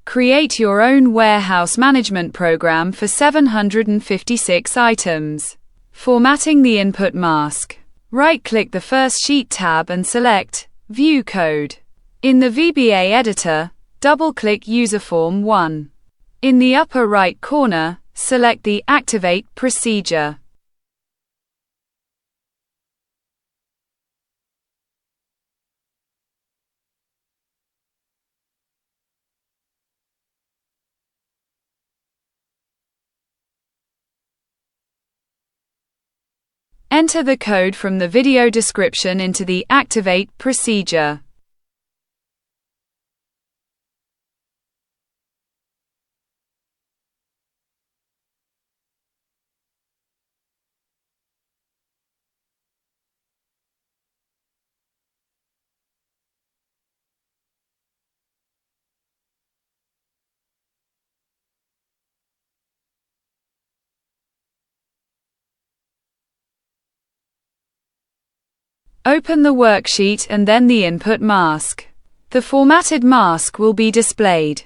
Create your own warehouse management program for 756 items. Formatting the input mask. Right-click the first sheet tab and select View Code. In the VBA editor, double-click Userform 1. In the upper right corner, select the Activate procedure. Enter the code from the video description into the Activate procedure. Open the worksheet and then the input mask. The formatted mask will be displayed.